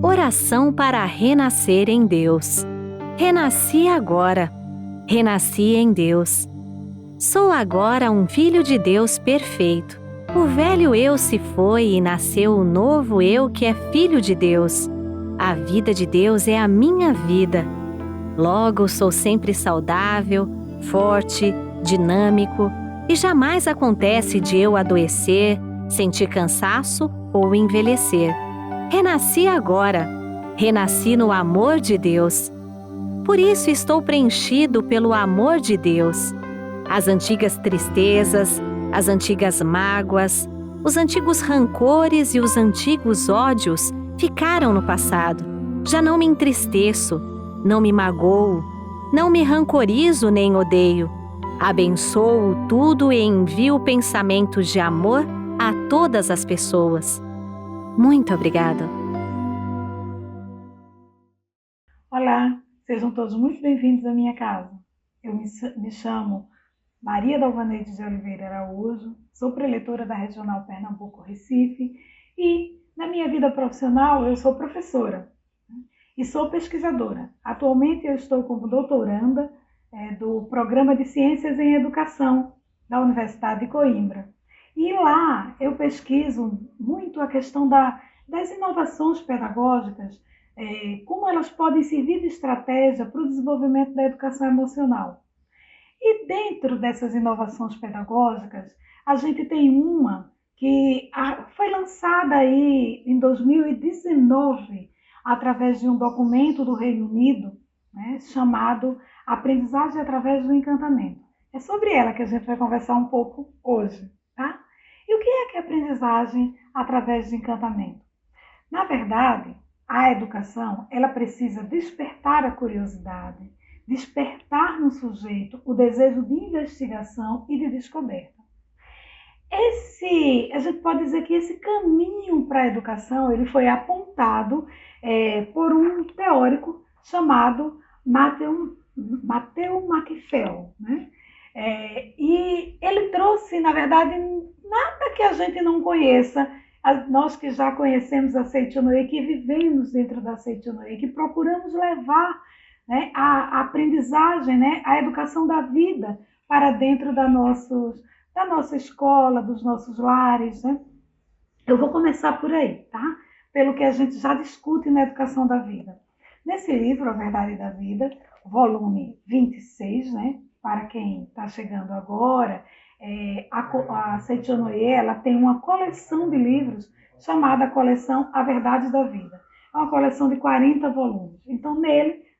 Oração para renascer em Deus. Renasci agora. Renasci em Deus. Sou agora um filho de Deus perfeito. O velho eu se foi e nasceu o novo eu que é filho de Deus. A vida de Deus é a minha vida. Logo, sou sempre saudável, forte, dinâmico e jamais acontece de eu adoecer, sentir cansaço ou envelhecer. Renasci agora. Renasci no amor de Deus. Por isso estou preenchido pelo amor de Deus. As antigas tristezas, as antigas mágoas, os antigos rancores e os antigos ódios ficaram no passado. Já não me entristeço, não me magoo, não me rancorizo nem odeio. Abençoo tudo e envio pensamentos de amor a todas as pessoas. Muito obrigada. Olá, sejam todos muito bem-vindos à minha casa. Eu me chamo Maria Dalvaneide de Oliveira Araújo, sou preletora da Regional Pernambuco-Recife e, na minha vida profissional, eu sou professora e sou pesquisadora. Atualmente eu estou como doutoranda do Programa de Ciências em Educação da Universidade de Coimbra. E lá eu pesquiso muito a questão das inovações pedagógicas, como elas podem servir de estratégia para o desenvolvimento da educação emocional. E dentro dessas inovações pedagógicas, a gente tem uma que foi lançada aí em 2019, através de um documento do Reino Unido, né, chamado Aprendizagem através do Encantamento. É sobre ela que a gente vai conversar um pouco hoje, tá? E o que é aprendizagem através de encantamento? Na verdade, a educação, ela precisa despertar a curiosidade, despertar no sujeito o desejo de investigação e de descoberta. A gente pode dizer que esse caminho para a educação ele foi apontado por um teórico chamado Matthew Macphail, né? E ele trouxe, na verdade, nada que a gente não conheça, nós que já conhecemos a Seichonoye, que vivemos dentro da Seichonoye, que procuramos levar, né, a aprendizagem, né, a educação da vida para dentro da nossa escola, dos nossos lares, né? Eu vou começar por aí, tá? Pelo que a gente já discute na educação da vida. Nesse livro, A Verdade da Vida, volume 26, né? Para quem está chegando agora, a Seichonoye, ela tem uma coleção de livros chamada Coleção A Verdade da Vida. É uma coleção de 40 volumes. Então,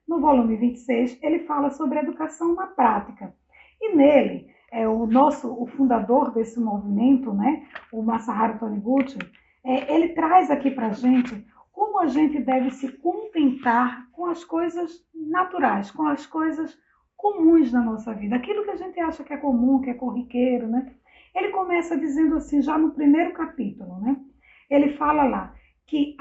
no volume 26, ele fala sobre educação na prática. E nele, o fundador desse movimento, né, o Masaharu Taniguchi, ele traz aqui para a gente como a gente deve se contentar com as coisas naturais, com as coisas comuns da nossa vida, aquilo que a gente acha que é comum, que é corriqueiro, né? Ele começa dizendo assim, já no primeiro capítulo, né? Ele fala lá que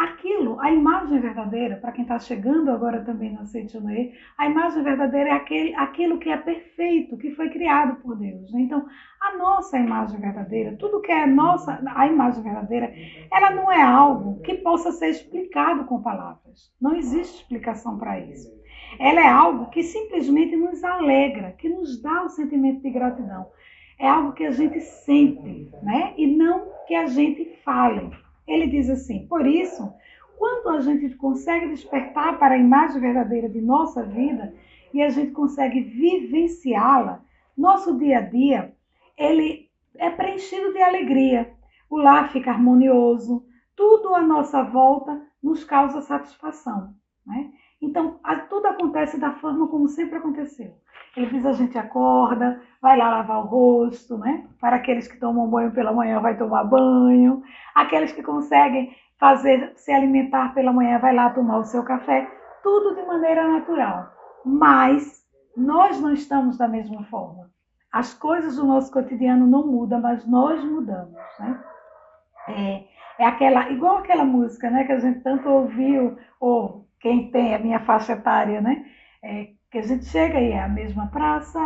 a imagem verdadeira, para quem está chegando agora também na Seichonoye, a imagem verdadeira é aquilo que é perfeito, que foi criado por Deus. Né? Então, a nossa imagem verdadeira, tudo que é a imagem verdadeira, ela não é algo que possa ser explicado com palavras. Não existe explicação para isso. Ela é algo que simplesmente nos alegra, que nos dá o sentimento de gratidão. É algo que a gente sente, né? E não que a gente fale. Ele diz assim, por isso, quando a gente consegue despertar para a imagem verdadeira de nossa vida e a gente consegue vivenciá-la, nosso dia a dia, ele é preenchido de alegria. O lar fica harmonioso, tudo à nossa volta nos causa satisfação, né? Então, tudo acontece da forma como sempre aconteceu. Ele diz, a gente acorda, vai lá lavar o rosto, né? Para aqueles que tomam banho pela manhã, vai tomar banho. Aqueles que conseguem se alimentar pela manhã, vai lá tomar o seu café. Tudo de maneira natural. Mas nós não estamos da mesma forma. As coisas do nosso cotidiano não mudam, mas nós mudamos, né? Igual aquela música, né? Que a gente tanto ouviu, ou quem tem a minha faixa etária, né? Que a gente chega e é a mesma praça,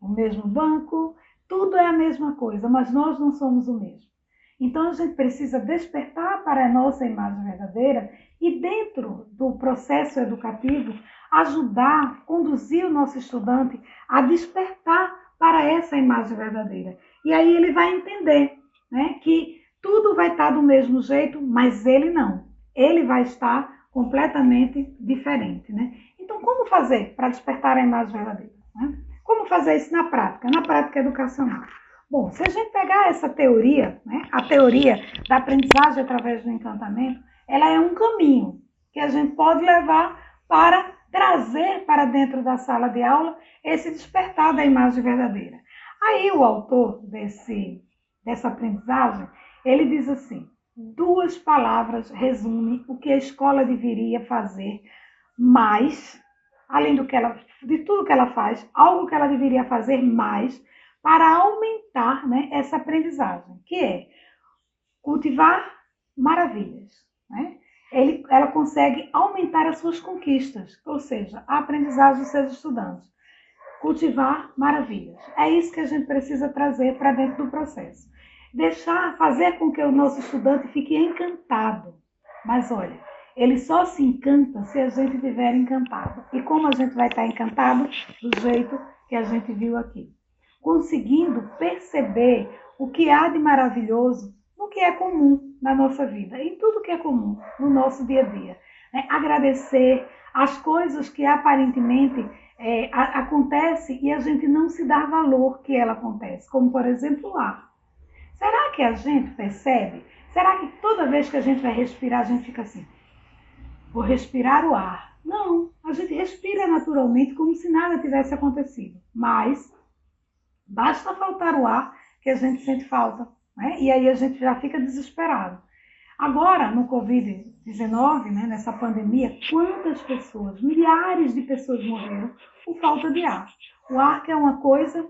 o mesmo banco, tudo é a mesma coisa, mas nós não somos o mesmo. Então a gente precisa despertar para a nossa imagem verdadeira e dentro do processo educativo, ajudar, conduzir o nosso estudante a despertar para essa imagem verdadeira. E aí ele vai entender, né, que tudo vai estar do mesmo jeito, mas ele não. Ele vai estar completamente diferente, né? Então, como fazer para despertar a imagem verdadeira, né? Como fazer isso na prática educacional? Bom, se a gente pegar essa teoria, né, a teoria da aprendizagem através do encantamento, ela é um caminho que a gente pode levar para trazer para dentro da sala de aula esse despertar da imagem verdadeira. Aí o autor dessa aprendizagem, ele diz assim: 2 palavras resumem o que a escola deveria fazer, mais, além de tudo que ela faz, algo que ela deveria fazer mais para aumentar, né, essa aprendizagem, que é cultivar maravilhas, né? Ela consegue aumentar as suas conquistas, ou seja, a aprendizagem dos seus estudantes. Cultivar maravilhas. É isso que a gente precisa trazer para dentro do processo. Fazer com que o nosso estudante fique encantado. Mas olha, ele só se encanta se a gente estiver encantado. E como a gente vai estar encantado? Do jeito que a gente viu aqui. Conseguindo perceber o que há de maravilhoso no que é comum na nossa vida, em tudo que é comum no nosso dia a dia. Né? Agradecer as coisas que aparentemente acontecem e a gente não se dá valor que ela acontece, como por exemplo o ar. Será que a gente percebe? Será que toda vez que a gente vai respirar, a gente fica assim, vou respirar o ar? Não, a gente respira naturalmente como se nada tivesse acontecido, mas basta faltar o ar que a gente sente falta, né? E aí a gente já fica desesperado. Agora, no Covid-19, né, nessa pandemia, quantas pessoas, milhares de pessoas morreram por falta de ar. O ar que é uma coisa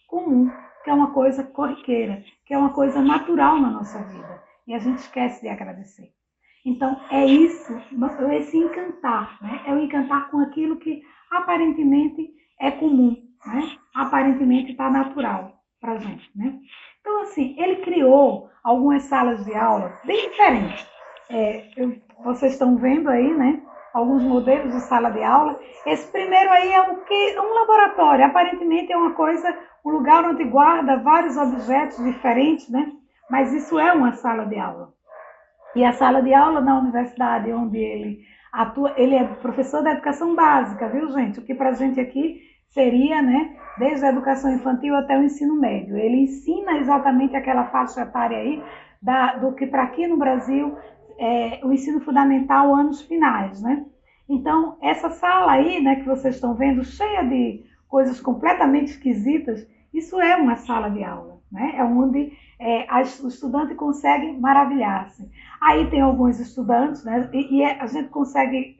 comum, que é uma coisa corriqueira, que é uma coisa natural na nossa vida. E a gente esquece de agradecer. Então, é isso, esse encantar, né? É o encantar com aquilo que aparentemente é comum, né? Aparentemente está natural para a gente, né? Então, assim, ele criou algumas salas de aula bem diferentes. Vocês estão vendo aí, né? Alguns modelos de sala de aula. Esse primeiro aí é um laboratório. Aparentemente é uma coisa, um lugar onde guarda vários objetos diferentes, né? Mas isso é uma sala de aula. E a sala de aula na universidade onde ele atua, ele é professor da educação básica, viu, gente? O que para a gente aqui seria, né, desde a educação infantil até o ensino médio. Ele ensina exatamente aquela faixa etária aí do que para aqui no Brasil é o ensino fundamental, anos finais, né? Então, essa sala aí, né, que vocês estão vendo, cheia de coisas completamente esquisitas, isso é uma sala de aula, né? É onde o estudante consegue maravilhar-se. Aí tem alguns estudantes, né, e a gente consegue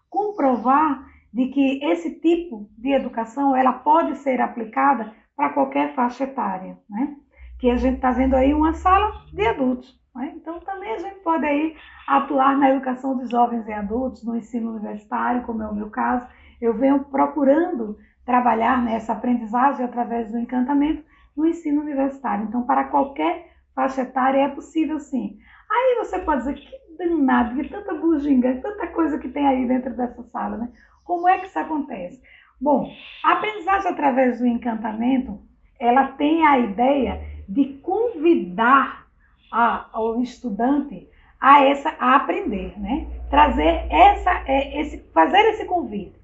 comprovar de que esse tipo de educação ela pode ser aplicada para qualquer faixa etária, né? Que a gente está vendo aí uma sala de adultos, né? Então também a gente pode aí atuar na educação de jovens e adultos, no ensino universitário, como é o meu caso. Eu venho procurando trabalhar nessa aprendizagem através do encantamento no ensino universitário. Então, para qualquer faixa etária é possível sim. Aí você pode dizer, que danado, que tanta bugiganga, tanta coisa que tem aí dentro dessa sala, né? Como é que isso acontece? Bom, a aprendizagem através do encantamento, ela tem a ideia de convidar o estudante a aprender, né? Fazer esse convite.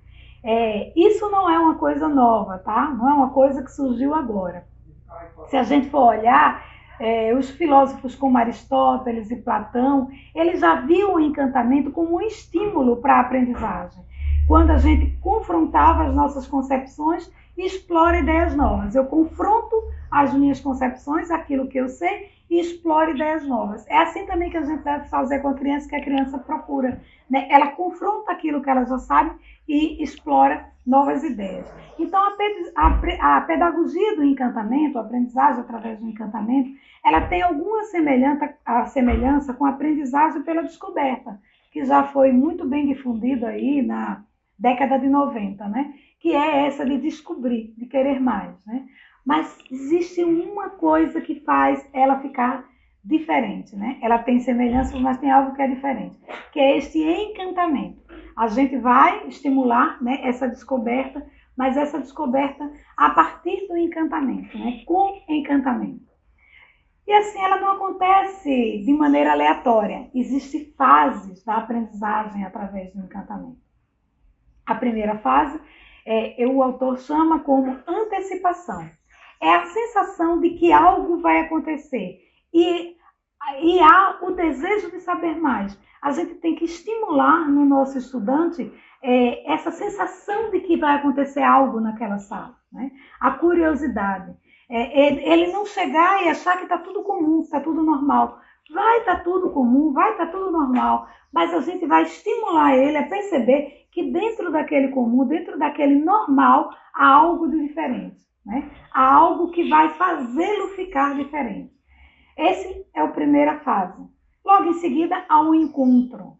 Isso não é uma coisa nova, tá? Não é uma coisa que surgiu agora. Se a gente for olhar, os filósofos como Aristóteles e Platão, eles já viam o encantamento como um estímulo para a aprendizagem. Quando a gente confrontava as nossas concepções e explora ideias novas. Eu confronto as minhas concepções, aquilo que eu sei, e exploro ideias novas. É assim também que a gente deve fazer com a criança, que a criança procura, né? Ela confronta aquilo que ela já sabe e explora novas ideias. Então, a pedagogia do encantamento, a aprendizagem através do encantamento, ela tem alguma semelhança com a aprendizagem pela descoberta, que já foi muito bem difundido aí na década de 90, né? Que é essa de descobrir, de querer mais, né? Mas existe uma coisa que faz ela ficar diferente, né? Ela tem semelhanças, mas tem algo que é diferente, que é este encantamento. A gente vai estimular, né, essa descoberta, mas essa descoberta a partir do encantamento, né? Com encantamento. E assim, ela não acontece de maneira aleatória. Existem fases da aprendizagem através do encantamento. A primeira fase, o autor chama como antecipação. É a sensação de que algo vai acontecer. E há o desejo de saber mais. A gente tem que estimular no nosso estudante essa sensação de que vai acontecer algo naquela sala, né? A curiosidade. Ele não chegar e achar que está tudo comum, está tudo normal. Vai estar tudo comum, vai estar tudo normal, mas a gente vai estimular ele a perceber que dentro daquele comum, dentro daquele normal, há algo de diferente, né? Há algo que vai fazê-lo ficar diferente. Esse é a primeira fase. Logo em seguida, há um encontro.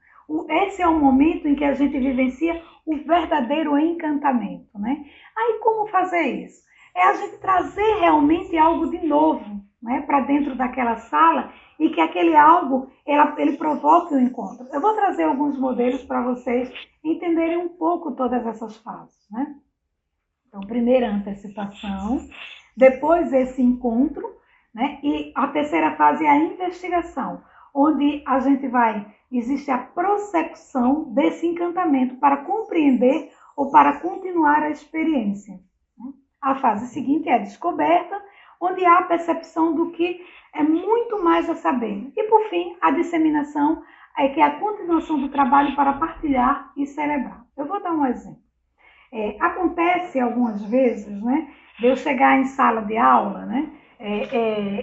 Esse é o momento em que a gente vivencia o verdadeiro encantamento, né? Aí como fazer isso? É a gente trazer realmente algo de novo, né, para dentro daquela sala e que aquele algo ele provoque o encontro. Eu vou trazer alguns modelos para vocês entenderem um pouco todas essas fases, né? Então, primeiro a antecipação, depois esse encontro, né? E a terceira fase é a investigação, onde a gente existe a prospecção desse encantamento para compreender ou para continuar a experiência. A fase seguinte é a descoberta, onde há a percepção do que é muito mais a saber. E, por fim, a disseminação, que é a continuação do trabalho para partilhar e celebrar. Eu vou dar um exemplo. Acontece algumas vezes, né, de eu chegar em sala de aula, né,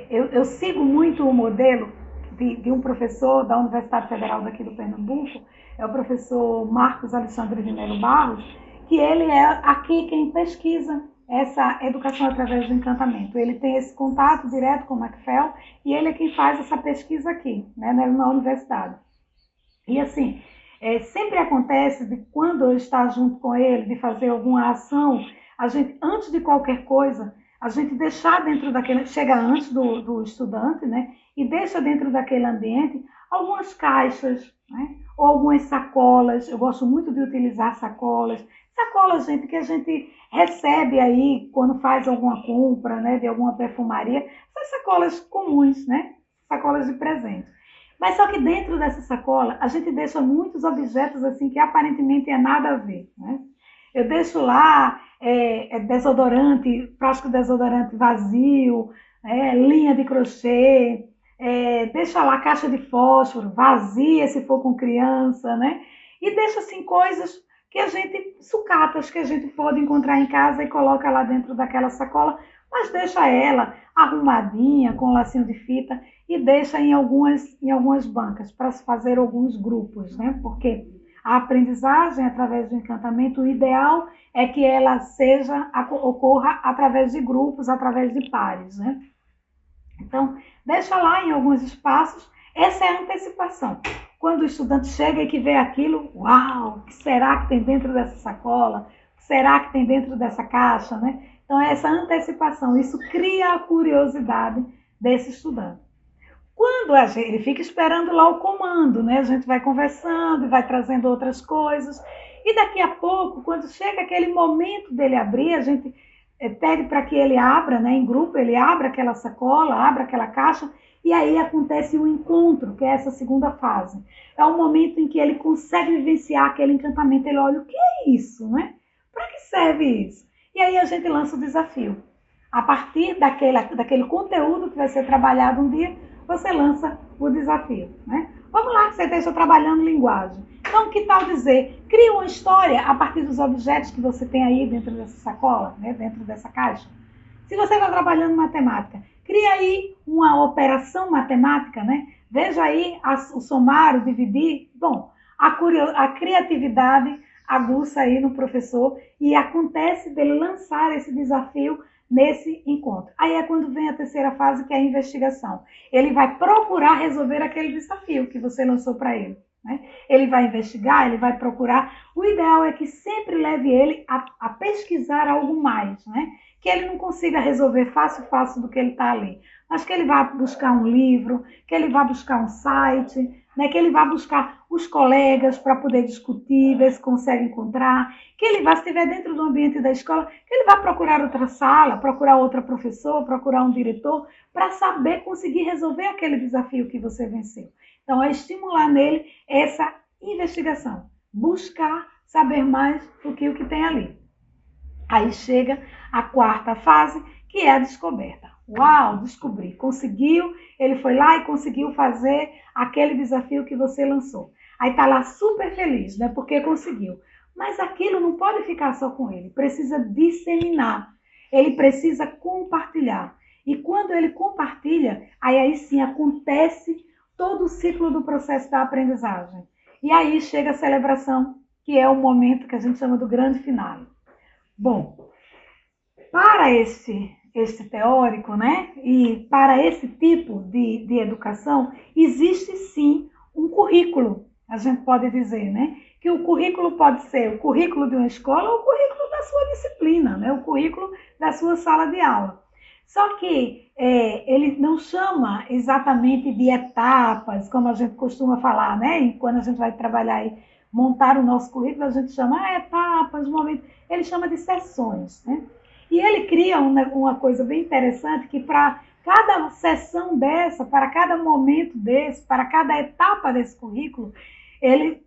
eu sigo muito o modelo de um professor da Universidade Federal daqui do Pernambuco, é o professor Marcos Alexandre de Melo Barros, que ele é aqui quem pesquisa essa educação através do encantamento. Ele tem esse contato direto com o Macfell e ele é quem faz essa pesquisa aqui, né, na universidade. E assim, sempre acontece de quando eu estar junto com ele, de fazer alguma ação, a gente, antes de qualquer coisa, a gente deixar dentro daquele, chega antes do estudante, né, e deixa dentro daquele ambiente algumas caixas, né, ou algumas sacolas. Eu gosto muito de utilizar sacolas, gente, que a gente recebe aí quando faz alguma compra, né, de alguma perfumaria, são sacolas comuns, né, sacolas de presente. Mas só que dentro dessa sacola, a gente deixa muitos objetos assim que aparentemente é nada a ver, né? Eu deixo lá desodorante, plástico desodorante vazio, linha de crochê, deixa lá caixa de fósforo vazia se for com criança, né? E deixa assim coisas que a gente, sucatas que a gente pode encontrar em casa e coloca lá dentro daquela sacola, mas deixa ela arrumadinha com lacinho de fita e deixa em algumas bancas para se fazer alguns grupos, né? Porque a aprendizagem através do encantamento, o ideal é que ela ocorra através de grupos, através de pares, né? Então, deixa lá em alguns espaços, essa é a antecipação. Quando o estudante chega e que vê aquilo, uau, o que será que tem dentro dessa sacola? O que será que tem dentro dessa caixa, né? Então, essa antecipação, isso cria a curiosidade desse estudante. Quando ele fica esperando lá o comando, né? A gente vai conversando, vai trazendo outras coisas. E daqui a pouco, quando chega aquele momento dele abrir, a gente pede para que ele abra, né? Em grupo, ele abra aquela sacola, abra aquela caixa, e aí acontece o encontro, que é essa segunda fase. É o momento em que ele consegue vivenciar aquele encantamento. Ele olha, o que é isso, né? Para que serve isso? E aí a gente lança o desafio. A partir daquele conteúdo que vai ser trabalhado um dia, você lança o desafio, né? Vamos lá, que você esteja trabalhando linguagem. Então, que tal dizer, cria uma história a partir dos objetos que você tem aí dentro dessa sacola, né? Dentro dessa caixa. Se você está trabalhando matemática, cria aí uma operação matemática, né? Veja aí o somar, o dividir. Bom, a criatividade aguça aí no professor e acontece dele lançar esse desafio nesse encontro. Aí é quando vem a terceira fase, que é a investigação. Ele vai procurar resolver aquele desafio que você lançou para ele, né? Ele vai investigar, ele vai procurar. O ideal é que sempre leve ele a pesquisar algo mais, né? que ele não consiga resolver fácil do que ele está ali, mas que ele vá buscar um livro, que ele vá buscar um site, né, que ele vá buscar os colegas para poder discutir, ver se consegue encontrar, que ele vá, se estiver dentro do ambiente da escola, que ele vá procurar outra sala, procurar outra professora, procurar um diretor, para saber conseguir resolver aquele desafio que você venceu. Então, é estimular nele essa investigação, buscar saber mais do que o que tem ali. Aí chega a quarta fase, que é a descoberta. Uau, descobri, conseguiu, ele foi lá e conseguiu fazer aquele desafio que você lançou. Aí está lá super feliz, né, porque conseguiu. Mas aquilo não pode ficar só com ele, precisa disseminar, ele precisa compartilhar. E quando ele compartilha, aí sim acontece todo o ciclo do processo da aprendizagem. E aí chega a celebração, que é o momento que a gente chama do grande finale. Bom, para esse teórico, né, e para esse tipo de educação, existe sim um currículo, a gente pode dizer, né, que o currículo pode ser o currículo de uma escola ou o currículo da sua disciplina, né, o currículo da sua sala de aula. Só que ele não chama exatamente de etapas, como a gente costuma falar, né, e quando a gente vai trabalhar e montar o nosso currículo, a gente chama etapas, momentos, ele chama de sessões, né? E ele cria uma coisa bem interessante, que para cada sessão dessa, para cada momento desse, para cada etapa desse currículo, ele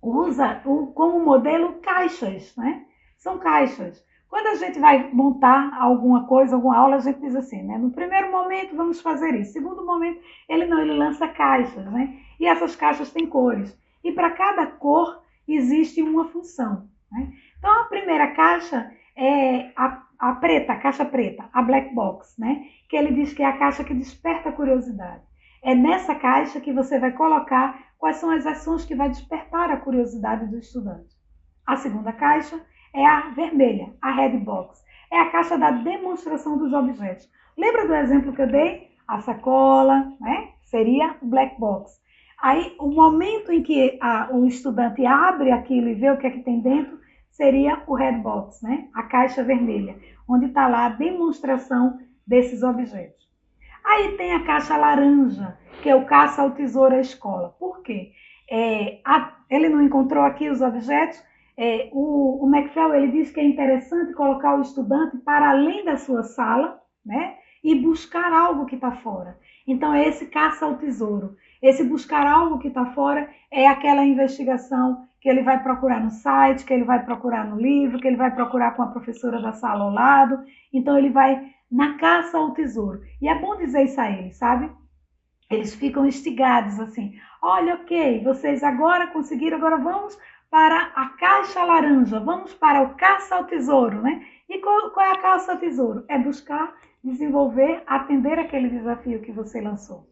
usa como modelo caixas, né? São caixas. Quando a gente vai montar alguma coisa, alguma aula, a gente diz assim, né? No primeiro momento vamos fazer isso. Segundo momento, ele lança caixas, né? E essas caixas têm cores. E para cada cor existe uma função, né? Então a primeira caixa é a preta, a caixa preta, a black box, né? Que ele diz que é a caixa que desperta a curiosidade. É nessa caixa que você vai colocar quais são as ações que vai despertar a curiosidade do estudante. A segunda caixa é a vermelha, a red box. É a caixa da demonstração dos objetos. Lembra do exemplo que eu dei? A sacola, né? Seria o black box. Aí, o momento em que o estudante abre aquilo e vê o que é que tem dentro, seria o red box, né? A caixa vermelha, onde está lá a demonstração desses objetos. Aí tem a caixa laranja, que é o caça ao tesouro à escola. Por quê? Ele não encontrou aqui os objetos. O Macphail, ele diz que é interessante colocar o estudante para além da sua sala, né? E buscar algo que está fora. Então, é esse caça ao tesouro. Esse buscar algo que está fora é aquela investigação que ele vai procurar no site, que ele vai procurar no livro, que ele vai procurar com a professora da sala ao lado. Então, ele vai na caça ao tesouro. E é bom dizer isso a eles, sabe? Eles ficam instigados assim. Olha, ok, vocês agora conseguiram, agora vamos para a caixa laranja, vamos para o caça ao tesouro, né? E qual é a caça ao tesouro? É buscar, desenvolver, atender aquele desafio que você lançou.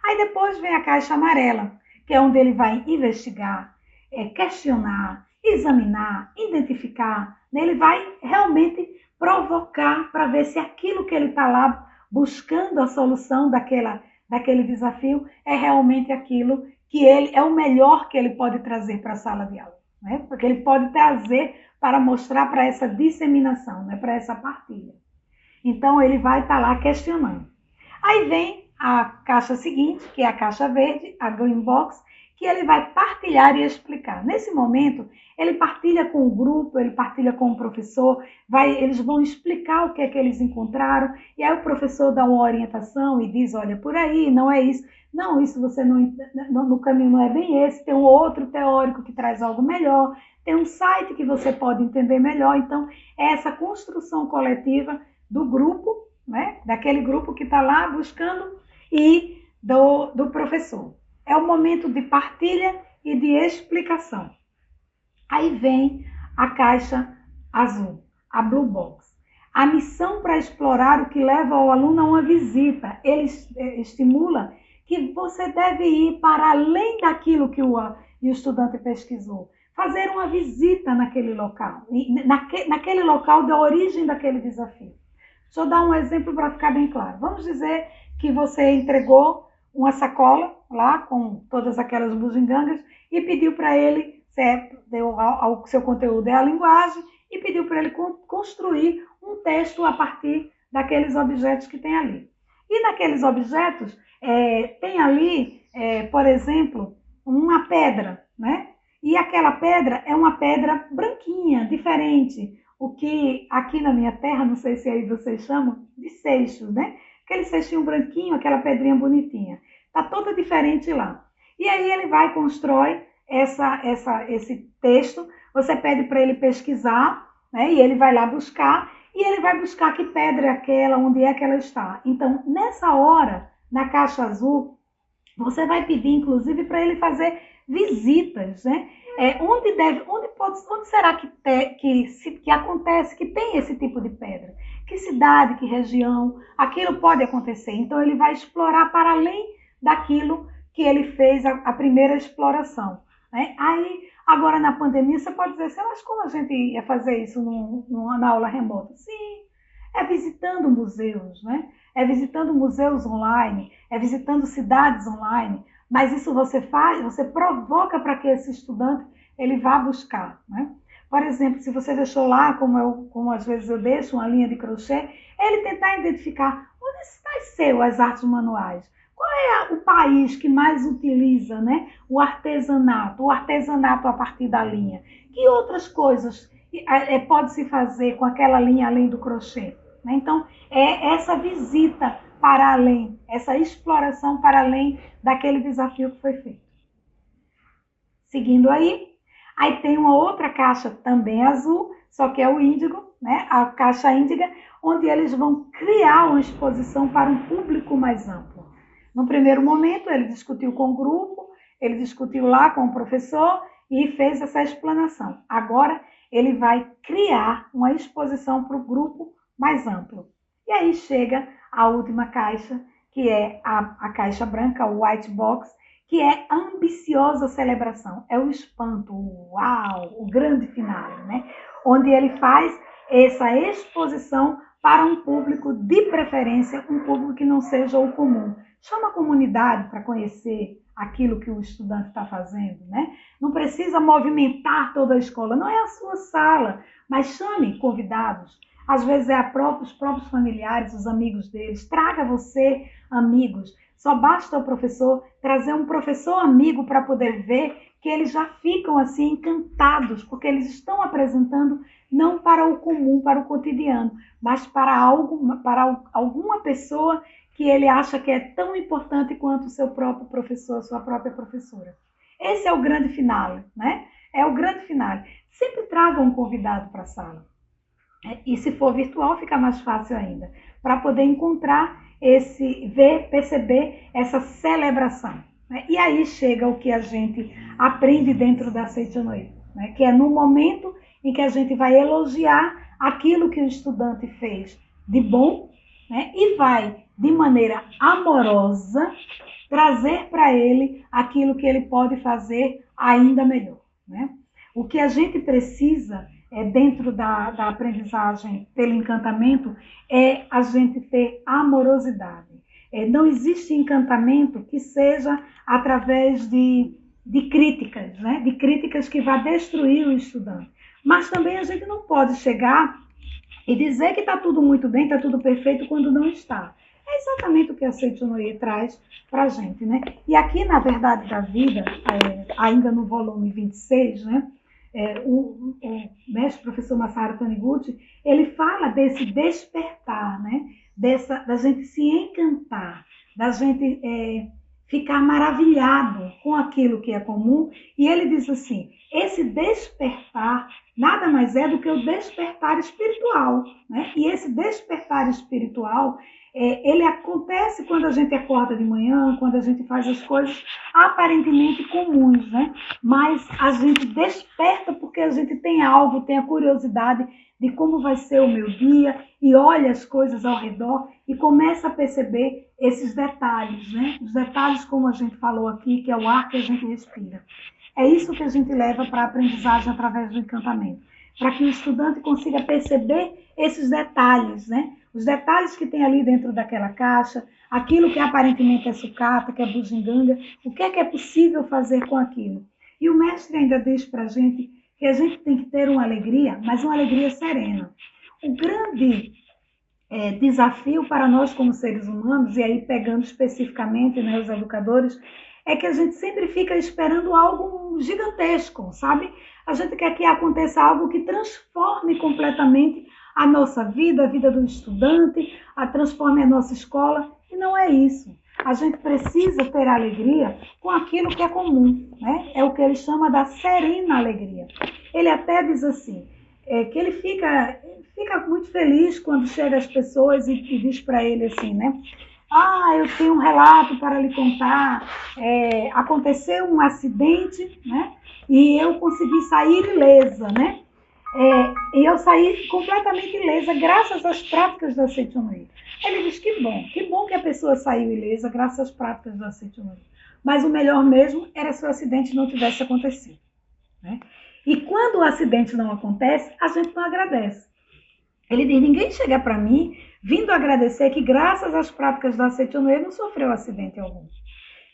Aí depois vem a caixa amarela, que é onde ele vai investigar, questionar, examinar, identificar. Né? Ele vai realmente provocar para ver se aquilo que ele está lá buscando a solução daquele desafio é realmente aquilo que ele é o melhor que ele pode trazer para a sala de aula. Né? Porque ele pode trazer para mostrar para essa disseminação, né? Para essa partilha. Então, ele vai estar lá questionando. Aí vem a caixa seguinte, que é a caixa verde, a green box, que ele vai partilhar e explicar. Nesse momento, ele partilha com o grupo, ele partilha com o professor, eles vão explicar o que é que eles encontraram, e aí o professor dá uma orientação e diz, olha, por aí, não é isso. Não, isso você no caminho não é bem esse, tem um outro teórico que traz algo melhor, tem um site que você pode entender melhor. Então, é essa construção coletiva do grupo, né? Daquele grupo que está lá buscando e do professor. É o momento de partilha e de explicação. Aí vem a caixa azul, a blue box. A missão para explorar o que leva o aluno a uma visita. Ele estimula que você deve ir para além daquilo que o estudante pesquisou. Fazer uma visita naquele local, naquele local da origem daquele desafio. Deixa eu dar um exemplo para ficar bem claro. Vamos dizer que você entregou uma sacola lá com todas aquelas bugigangas e pediu para ele, deu ao seu conteúdo é a linguagem, e pediu para ele construir um texto a partir daqueles objetos que tem ali. E naqueles objetos tem ali, por exemplo, uma pedra, né? E aquela pedra é uma pedra branquinha, diferente. O que aqui na minha terra, não sei se aí vocês chamam, de seixo, né? Aquele seixinho branquinho, aquela pedrinha bonitinha. Está toda diferente lá. E aí ele vai, constrói esse texto, você pede para ele pesquisar, né? E ele vai lá buscar, e ele vai buscar que pedra é aquela, onde é que ela está. Então, nessa hora, na caixa azul, você vai pedir, inclusive, para ele fazer visitas, né? Onde será que acontece, que tem esse tipo de pedra? Que cidade, que região, aquilo pode acontecer. Então, ele vai explorar para além daquilo que ele fez a primeira exploração, né? Aí, agora na pandemia, você pode dizer, mas como a gente ia fazer isso na aula remota? Sim, é visitando museus, né? É visitando museus online, é visitando cidades online, mas isso você faz, você provoca para que esse estudante ele vá buscar, né? Por exemplo, se você deixou lá, como às vezes eu deixo, uma linha de crochê, ele tentar identificar onde nasceu as artes manuais. Qual é o país que mais utiliza, né, o artesanato a partir da linha? Que outras coisas pode se fazer com aquela linha além do crochê? Né? Então, é essa visita para além, essa exploração para além daquele desafio que foi feito. Seguindo aí tem uma outra caixa também azul, só que é o índigo, né? A caixa índiga, onde eles vão criar uma exposição para um público mais amplo. No primeiro momento, ele discutiu com o grupo, ele discutiu lá com o professor e fez essa explanação. Agora, ele vai criar uma exposição para o grupo mais amplo. E aí chega a última caixa, que é a caixa branca, o white box, que é a ambiciosa celebração. É o espanto, o uau, o grande finale, né? Onde ele faz essa exposição para um público de preferência, um público que não seja o comum. Chama a comunidade para conhecer aquilo que o estudante está fazendo, né? Não precisa movimentar toda a escola, não é a sua sala, mas chame convidados. Às vezes os próprios familiares, os amigos deles. Traga você amigos. Só basta o professor trazer um professor amigo para poder ver que eles já ficam assim encantados, porque eles estão apresentando não para o comum, para o cotidiano, mas para alguma pessoa que ele acha que é tão importante quanto o seu próprio professor, a sua própria professora. Esse é o grande finale, né? É o grande finale. Sempre traga um convidado para a sala. E se for virtual, fica mais fácil ainda, para poder encontrar perceber essa celebração. Né? E aí chega o que a gente aprende dentro da Seitonoye, né? Que é no momento em que a gente vai elogiar aquilo que o estudante fez de bom, né? E vai, de maneira amorosa, trazer para ele aquilo que ele pode fazer ainda melhor. Né? O que a gente precisa dentro da aprendizagem pelo encantamento é a gente ter amorosidade. Não existe encantamento que seja através de críticas, né? De críticas que vá destruir o estudante. Mas também a gente não pode chegar e dizer que está tudo muito bem, está tudo perfeito, quando não está. É exatamente o que a Seitonoye traz para a gente, né? E aqui, na Verdade da Vida, ainda no volume 26, né? O mestre professor Masaharu Taniguchi, ele fala desse despertar, né? Da gente se encantar, da gente ficar maravilhado com aquilo que é comum. E ele diz assim, esse despertar nada mais é do que o despertar espiritual, né? E esse despertar espiritual, ele acontece quando a gente acorda de manhã, quando a gente faz as coisas aparentemente comuns, né? Mas a gente desperta porque a gente tem algo, tem a curiosidade de como vai ser o meu dia e olha as coisas ao redor e começa a perceber esses detalhes, né? Os detalhes, como a gente falou aqui, que é o ar que a gente respira. É isso que a gente leva para a aprendizagem através do encantamento, para que o estudante consiga perceber esses detalhes, né? Os detalhes que tem ali dentro daquela caixa, aquilo que aparentemente é sucata, que é bugiganga, o que é possível fazer com aquilo. E o mestre ainda diz para a gente que a gente tem que ter uma alegria, mas uma alegria serena. o grande desafio para nós como seres humanos, e aí pegando especificamente, né, os educadores, é que a gente sempre fica esperando algo gigantesco, sabe? A gente quer que aconteça algo que transforme completamente a nossa vida, a vida do estudante, transforme a nossa escola, e não é isso. A gente precisa ter alegria com aquilo que é comum, né? É o que ele chama da serena alegria. Ele até diz assim, que ele fica muito feliz quando chega as pessoas e diz para ele assim, né? Eu tenho um relato para lhe contar. Aconteceu um acidente, né? E eu consegui sair ilesa, né? E eu saí completamente ilesa graças às práticas da Seitonoye. Ele diz que bom que a pessoa saiu ilesa graças às práticas da Seitonoye. Mas o melhor mesmo era se o acidente não tivesse acontecido, né? E quando o acidente não acontece, a gente não agradece. Ele diz, ninguém chega para mim vindo agradecer que graças às práticas da Seitonoye não sofreu acidente algum.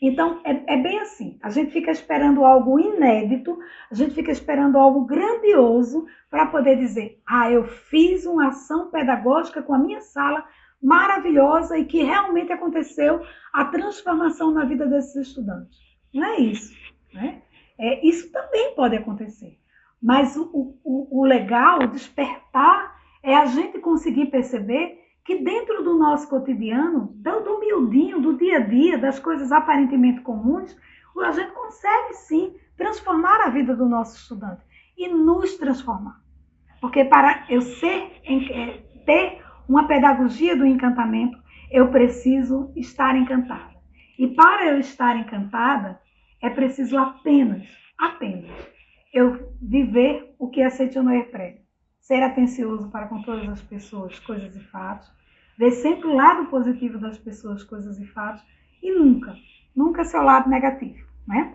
Então, é bem assim, a gente fica esperando algo inédito, a gente fica esperando algo grandioso para poder dizer, eu fiz uma ação pedagógica com a minha sala maravilhosa e que realmente aconteceu a transformação na vida desses estudantes. Não é isso, né? Isso também pode acontecer, mas o legal, o despertar, é a gente conseguir perceber que dentro do nosso cotidiano, do miudinho, do dia a dia, das coisas aparentemente comuns, a gente consegue sim transformar a vida do nosso estudante e nos transformar. Porque para eu ter uma pedagogia do encantamento, eu preciso estar encantada. E para eu estar encantada, é preciso apenas eu viver o que a Seitonoye prega. Ser atencioso para com todas as pessoas, coisas e fatos, ver sempre o lado positivo das pessoas, coisas e fatos, e nunca seu lado negativo, né?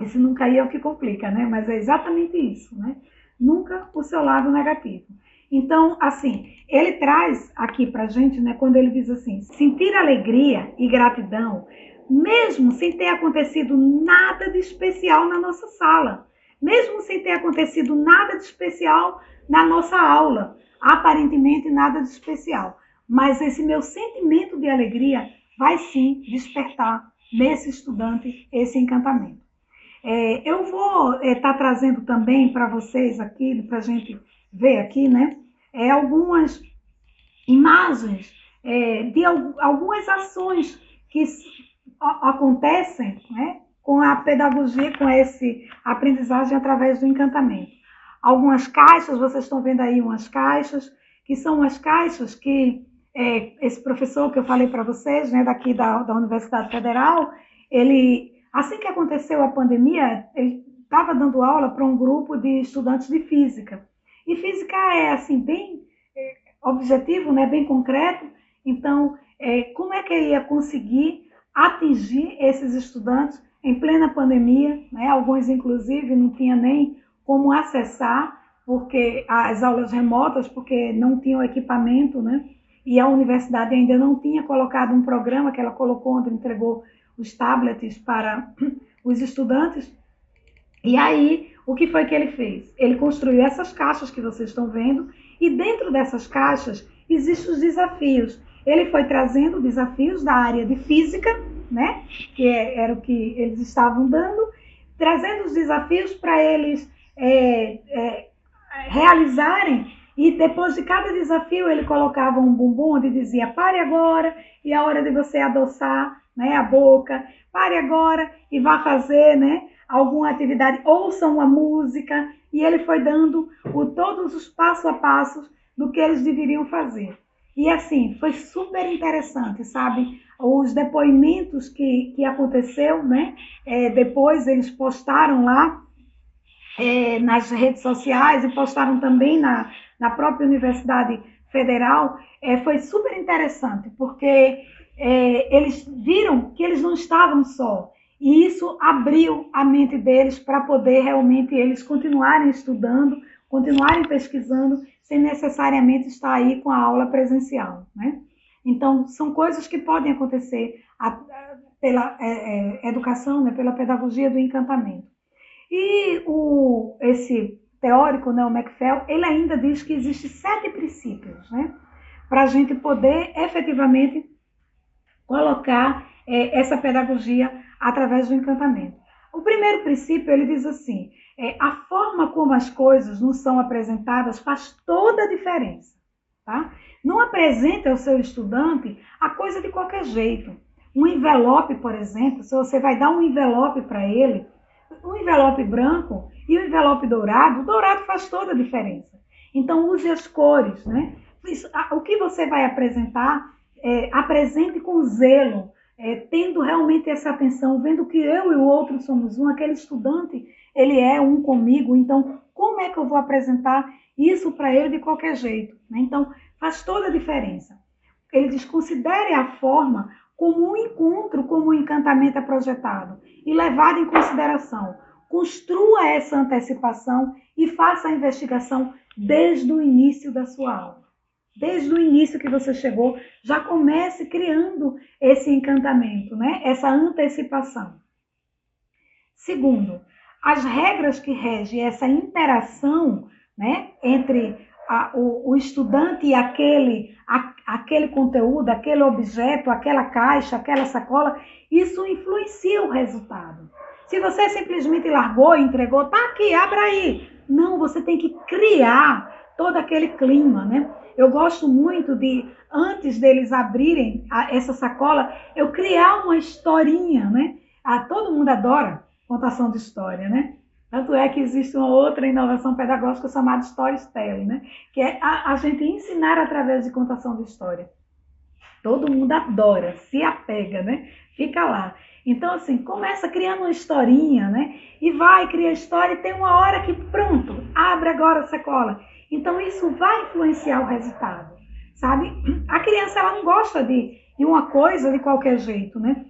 Esse nunca aí é o que complica, né? Mas é exatamente isso, né? Nunca o seu lado negativo. Então, assim, ele traz aqui pra gente, né, quando ele diz assim, sentir alegria e gratidão, mesmo sem ter acontecido nada de especial na nossa sala, mesmo sem ter acontecido nada de especial na nossa aula, aparentemente nada de especial. Mas esse meu sentimento de alegria vai sim despertar nesse estudante esse encantamento. Eu vou estar trazendo também para vocês aqui, para a gente ver aqui, né, algumas imagens de algumas ações que acontecem, né, com a pedagogia, com esse aprendizagem através do encantamento. Algumas caixas, vocês estão vendo aí umas caixas, que são as caixas que esse professor que eu falei para vocês, né, daqui da Universidade Federal, ele, assim que aconteceu a pandemia, ele estava dando aula para um grupo de estudantes de física. E física é assim, bem objetivo, né, bem concreto. Então, como é que ele ia conseguir atingir esses estudantes em plena pandemia, né? Alguns, inclusive, não tinham nem como acessar porque as aulas remotas, porque não tinham equipamento, né? E a universidade ainda não tinha colocado um programa que ela colocou, onde entregou os tablets para os estudantes. E aí, o que foi que ele fez? Ele construiu essas caixas que vocês estão vendo, e dentro dessas caixas existem os desafios. Ele foi trazendo desafios da área de física, né? Que era o que eles estavam dando, trazendo os desafios para eles realizarem, e depois de cada desafio ele colocava um bumbum onde dizia pare agora, e a hora de você adoçar, né, a boca, pare agora e vá fazer, né, alguma atividade, ouça uma música, e ele foi dando todos os passo a passo do que eles deveriam fazer. E assim, foi super interessante, sabe? Os depoimentos que aconteceu, né? Depois eles postaram lá nas redes sociais e postaram também na própria Universidade Federal. Foi super interessante, porque eles viram que eles não estavam só. E isso abriu a mente deles para poder realmente eles continuarem estudando, continuarem pesquisando, sem necessariamente estar aí com a aula presencial, né? Então, são coisas que podem acontecer pela educação, né, pela pedagogia do encantamento. E esse teórico, né, o McPhail, ele ainda diz que existem 7 princípios, né, para a gente poder efetivamente colocar essa pedagogia através do encantamento. O primeiro princípio, ele diz assim, a forma como as coisas nos são apresentadas faz toda a diferença. Tá? Não apresente ao seu estudante a coisa de qualquer jeito. Um envelope, por exemplo, se você vai dar um envelope para ele, um envelope branco e um envelope dourado, o dourado faz toda a diferença. Então, use as cores, né? O que você vai apresentar, apresente com zelo, tendo realmente essa atenção, vendo que eu e o outro somos um, aquele estudante, ele é um comigo, então, como é que eu vou apresentar isso para ele de qualquer jeito? Né? Então, faz toda a diferença. Ele diz, considere a forma como um encontro, como um encantamento é projetado e levado em consideração. Construa essa antecipação e faça a investigação desde o início da sua aula. Desde o início que você chegou, já comece criando esse encantamento, né? Essa antecipação. Segundo, as regras que regem essa interação, né, entre o estudante e aquele conteúdo, aquele objeto, aquela caixa, aquela sacola, isso influencia o resultado. Se você simplesmente largou e entregou, tá aqui, abra aí. Não, você tem que criar todo aquele clima, né? Eu gosto muito de, antes deles abrirem essa sacola, eu criar uma historinha, né? Todo mundo adora contação de história, né? Tanto é que existe uma outra inovação pedagógica chamada storytelling, né? Que é a gente ensinar através de contação de história. Todo mundo adora, se apega, né? Fica lá. Então, assim, começa criando uma historinha, né? E vai, cria a história e tem uma hora que, pronto, abre agora a sacola. Então, isso vai influenciar o resultado, sabe? A criança, ela não gosta de uma coisa de qualquer jeito, né?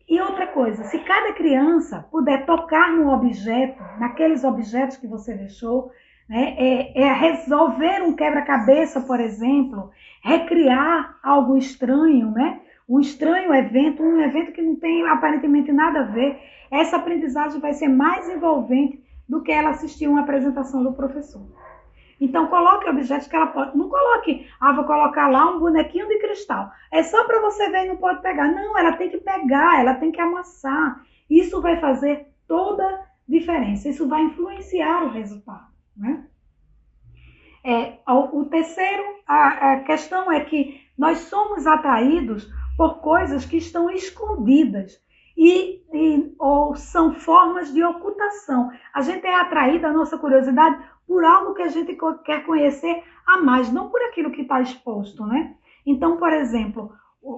E outra coisa, se cada criança puder tocar no objeto, naqueles objetos que você deixou, né, resolver um quebra-cabeça, por exemplo, recriar algo estranho, né? Um estranho evento, um evento que não tem aparentemente nada a ver, essa aprendizagem vai ser mais envolvente do que ela assistir uma apresentação do professor. Então, coloque objetos que ela pode... Não coloque, vou colocar lá um bonequinho de cristal. É só para você ver e não pode pegar. Não, ela tem que pegar, ela tem que amassar. Isso vai fazer toda a diferença. Isso vai influenciar o resultado, né? O terceiro, a questão é que nós somos atraídos por coisas que estão escondidas ou são formas de ocultação. A gente é atraído, a nossa curiosidade, por algo que a gente quer conhecer a mais, não por aquilo que está exposto, né? Então, por exemplo,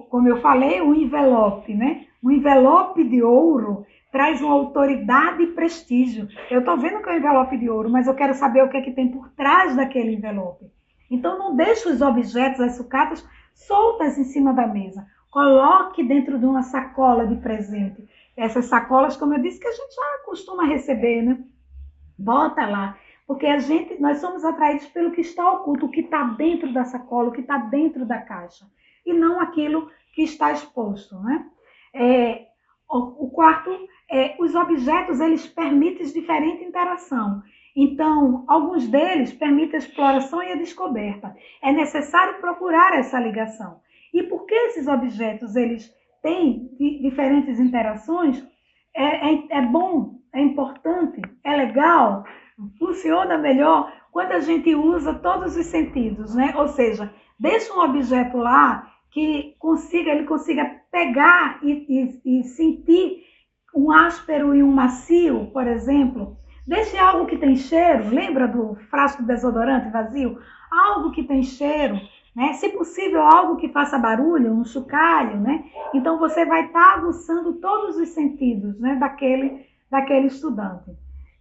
como eu falei, o envelope, né? Um envelope de ouro traz uma autoridade e prestígio. Eu estou vendo que é um envelope de ouro, mas eu quero saber o que é que tem por trás daquele envelope. Então, não deixe os objetos, as sucatas, soltas em cima da mesa. Coloque dentro de uma sacola de presente. Essas sacolas, como eu disse, que a gente já costuma receber, né? Bota lá. Porque nós somos atraídos pelo que está oculto, o que está dentro da sacola, o que está dentro da caixa. E não aquilo que está exposto, né? O quarto, os objetos, eles permitem diferente interação. Então, alguns deles permitem a exploração e a descoberta. É necessário procurar essa ligação. E por que esses objetos, eles têm diferentes interações? É bom, é importante, é legal, funciona melhor quando a gente usa todos os sentidos, né? Ou seja, deixa um objeto lá que ele consiga pegar e sentir um áspero e um macio, por exemplo. Deixe algo que tem cheiro, lembra do frasco de desodorante vazio? Algo que tem cheiro, né? Se possível, algo que faça barulho, um chocalho, né? Então, você vai estar aguçando todos os sentidos, né, daquele estudante.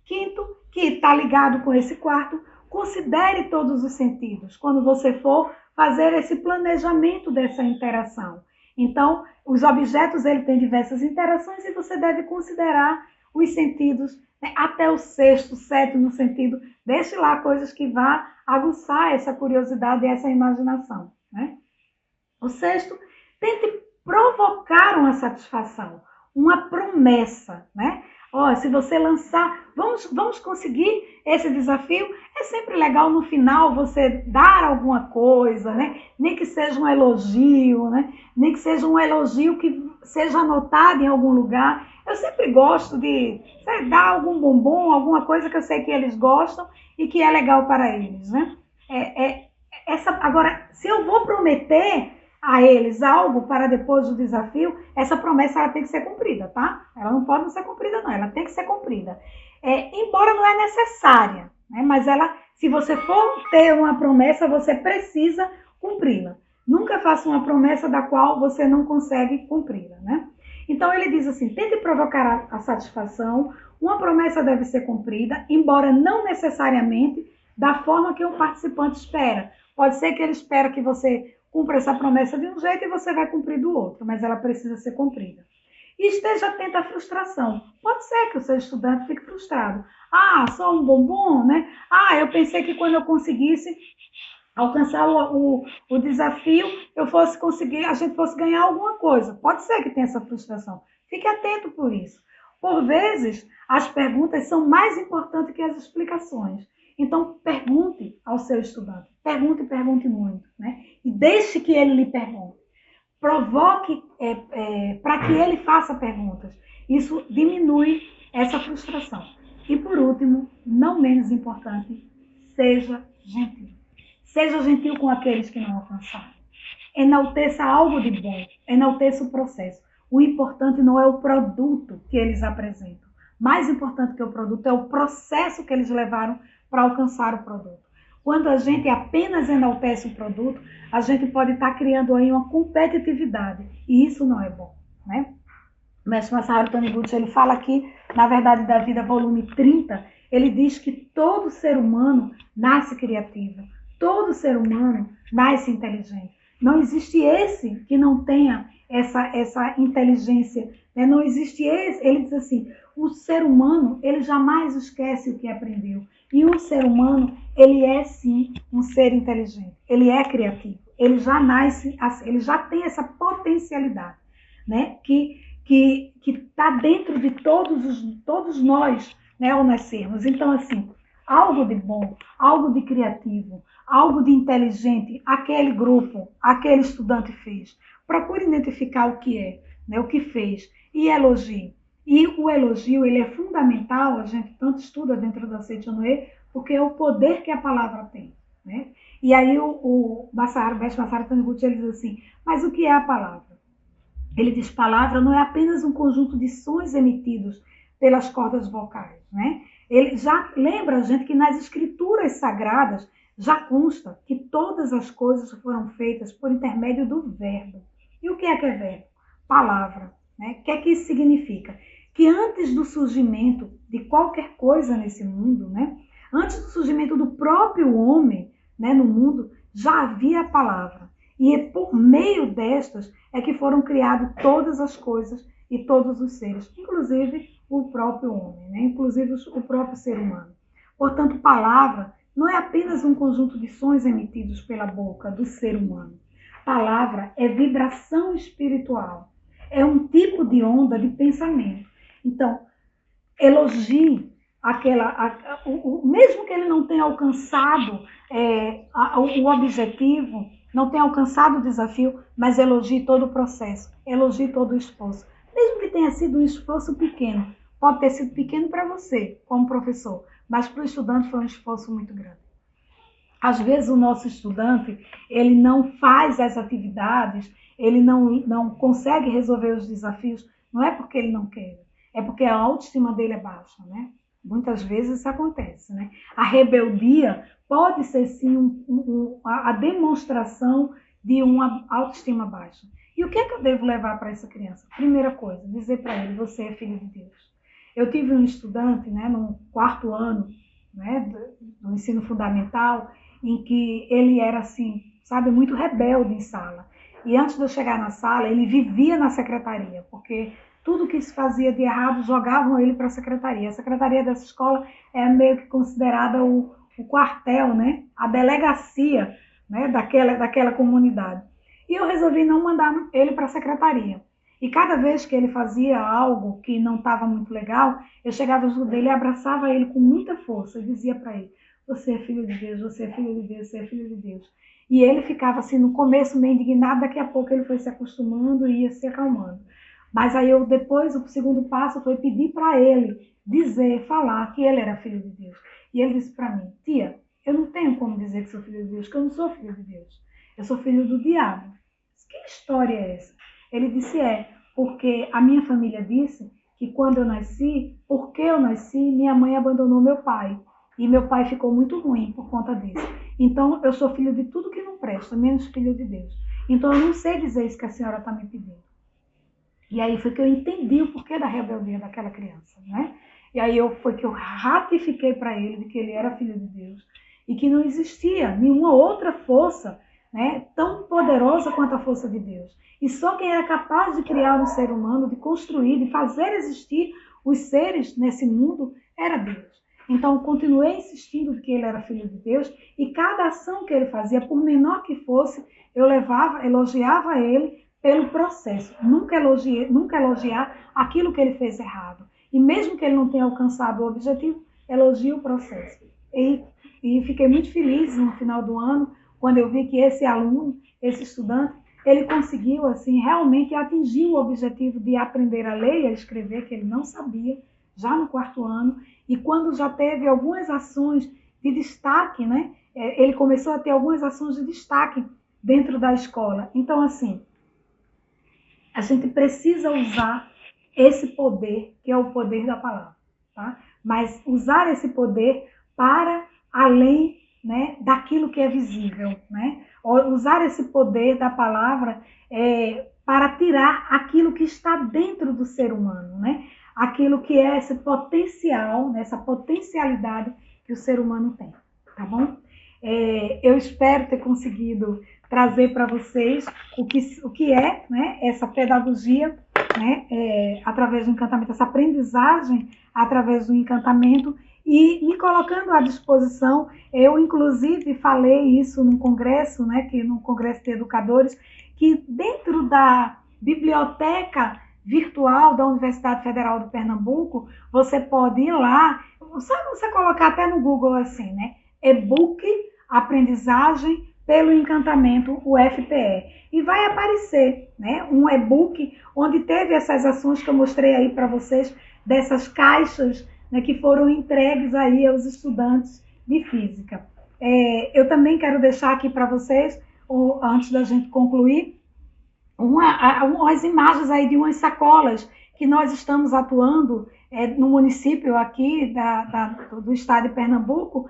Quinto, que está ligado com esse quarto, considere todos os sentidos quando você for fazer esse planejamento dessa interação. Então, os objetos, ele tem diversas interações e você deve considerar os sentidos, né, até o sexto, sétimo sentido. Deixe lá coisas que vá aguçar essa curiosidade e essa imaginação, né? O sexto, tente provocar uma satisfação, uma promessa, né? Ó, se você lançar, vamos conseguir esse desafio. É sempre legal no final você dar alguma coisa, né? Nem que seja um elogio, né? Nem que seja um elogio que seja anotado em algum lugar. Eu sempre gosto de dar algum bombom, alguma coisa que eu sei que eles gostam e que é legal para eles, né? Agora, se eu vou prometer a eles algo para depois do desafio, essa promessa ela tem que ser cumprida, tá? Ela não pode não ser cumprida, não. Ela tem que ser cumprida. Embora não é necessária, né? Mas ela, se você for ter uma promessa, você precisa cumpri-la. Nunca faça uma promessa da qual você não consegue cumpri-la, né? Então ele diz assim: tente provocar a satisfação. Uma promessa deve ser cumprida, embora não necessariamente da forma que o participante espera. Pode ser que ele espera que você cumpra essa promessa de um jeito e você vai cumprir do outro, mas ela precisa ser cumprida. E esteja atento à frustração. Pode ser que o seu estudante fique frustrado. Ah, só um bombom, né? Ah, eu pensei que quando eu conseguisse alcançar o desafio, eu fosse conseguir, a gente fosse ganhar alguma coisa. Pode ser que tenha essa frustração. Fique atento por isso. Por vezes, as perguntas são mais importantes que as explicações. Então, pergunte ao seu estudante. Pergunte e pergunte muito, né? E deixe que ele lhe pergunte. Provoque para que ele faça perguntas. Isso diminui essa frustração. E, por último, não menos importante, seja gentil. Seja gentil com aqueles que não alcançaram. Enalteça algo de bom, enalteça o processo. O importante não é o produto que eles apresentam. Mais importante que o produto é o processo que eles levaram para alcançar o produto. Quando a gente apenas enaltece o produto, a gente pode estar criando aí uma competitividade. E isso não é bom, né? O mestre Masaharu Taniguchi, ele fala aqui, na Verdade da Vida, volume 30, ele diz que todo ser humano nasce criativo. Todo ser humano nasce inteligente. Não existe esse que não tenha essa inteligência. Né? Não existe esse. Ele diz assim, o ser humano, ele jamais esquece o que aprendeu. E o ser humano, ele é sim um ser inteligente. Ele é criativo. Ele já nasce, ele já tem essa potencialidade, né? Que está dentro de todos nós, né, ao nascermos. Então, assim, algo de bom, algo de criativo, algo de inteligente, aquele grupo, aquele estudante fez. Procure identificar o que é, né, o que fez, e elogie. E o elogio, ele é fundamental, a gente tanto estuda dentro da Seichonoe, porque é o poder que a palavra tem, né? E aí o mestre Masaharu Taniguchi, ele diz assim, mas o que é a palavra? Ele diz, palavra não é apenas um conjunto de sons emitidos pelas cordas vocais, né? Ele já lembra a gente que nas escrituras sagradas já consta que todas as coisas foram feitas por intermédio do verbo. E o que é verbo? Palavra, né? O que é que isso significa? Que antes do surgimento de qualquer coisa nesse mundo, né? Antes do surgimento do próprio homem, né, no mundo, já havia a palavra. E é por meio destas é que foram criadas todas as coisas e todos os seres, inclusive o próprio homem, né? Inclusive o próprio ser humano. Portanto, palavra não é apenas um conjunto de sons emitidos pela boca do ser humano. Palavra é vibração espiritual, é um tipo de onda de pensamento. Então, elogie mesmo que ele não tenha alcançado o objetivo, não tenha alcançado o desafio, mas elogie todo o processo, elogie todo o esforço. Mesmo que tenha sido um esforço pequeno, pode ter sido pequeno para você, como professor, mas para o estudante foi um esforço muito grande. Às vezes o nosso estudante, ele não faz as atividades, ele não consegue resolver os desafios, não é porque ele não quer, é porque a autoestima dele é baixa, né? Muitas vezes isso acontece, né? A rebeldia pode ser sim a demonstração de uma autoestima baixa. E o que é que eu devo levar para essa criança? Primeira coisa, dizer para ele, você é filho de Deus. Eu tive um estudante, né, no 4º ano, né, do ensino fundamental, em que ele era assim, sabe, muito rebelde em sala. E antes de eu chegar na sala, ele vivia na secretaria, porque tudo que se fazia de errado jogavam ele para a secretaria. A secretaria dessa escola é meio que considerada o quartel, né? A delegacia, né? daquela comunidade. E eu resolvi não mandar ele para a secretaria. E cada vez que ele fazia algo que não estava muito legal, eu chegava junto dele e abraçava ele com muita força e dizia para ele: você é filho de Deus, você é filho de Deus, você é filho de Deus. E ele ficava assim no começo meio indignado, daqui a pouco ele foi se acostumando e ia se acalmando. Mas aí eu depois, o segundo passo foi pedir para ele dizer, falar que ele era filho de Deus. E ele disse para mim: tia, eu não tenho como dizer que sou filho de Deus, porque eu não sou filho de Deus. Eu sou filho do diabo. Que história é essa? Ele disse: porque a minha família disse que quando eu nasci, porque eu nasci, minha mãe abandonou meu pai. E meu pai ficou muito ruim por conta disso. Então, eu sou filho de tudo que não presta, menos filho de Deus. Então, eu não sei dizer isso que a senhora está me pedindo. E aí foi que eu entendi o porquê da rebeldia daquela criança, né? E aí foi que eu ratifiquei para ele de que ele era filho de Deus e que não existia nenhuma outra força, né, tão poderosa quanto a força de Deus. E só quem era capaz de criar um ser humano, de construir, de fazer existir os seres nesse mundo, era Deus. Então, eu continuei insistindo de que ele era filho de Deus e cada ação que ele fazia, por menor que fosse, eu elogiava ele pelo processo. Nunca elogiar aquilo que ele fez errado. E mesmo que ele não tenha alcançado o objetivo, elogio o processo. E fiquei muito feliz no final do ano, quando eu vi que esse aluno, esse estudante, ele conseguiu assim realmente atingir o objetivo de aprender a ler e a escrever, que ele não sabia, já no quarto ano. E quando já teve algumas ações de destaque, né, ele começou a ter algumas ações de destaque dentro da escola. Então, assim, a gente precisa usar esse poder, que é o poder da palavra, tá? Mas usar esse poder para além, né, daquilo que é visível, né? Usar esse poder da palavra para tirar aquilo que está dentro do ser humano, né? Aquilo que é esse potencial, né, essa potencialidade que o ser humano tem, tá bom? Eu espero ter conseguido trazer para vocês o que é, né, essa pedagogia, né, através do encantamento, essa aprendizagem através do encantamento, e me colocando à disposição. Eu, inclusive, falei isso num congresso, né, no Congresso de Educadores, que dentro da biblioteca virtual da Universidade Federal do Pernambuco, você pode ir lá, você colocar até no Google assim, né, e-book aprendizagem pelo encantamento UFPE, e vai aparecer, né, um e-book onde teve essas ações que eu mostrei aí para vocês, dessas caixas, né, que foram entregues aí aos estudantes de física. Eu também quero deixar aqui para vocês, antes da gente concluir, umas imagens aí de umas sacolas que nós estamos atuando no município aqui do estado de Pernambuco,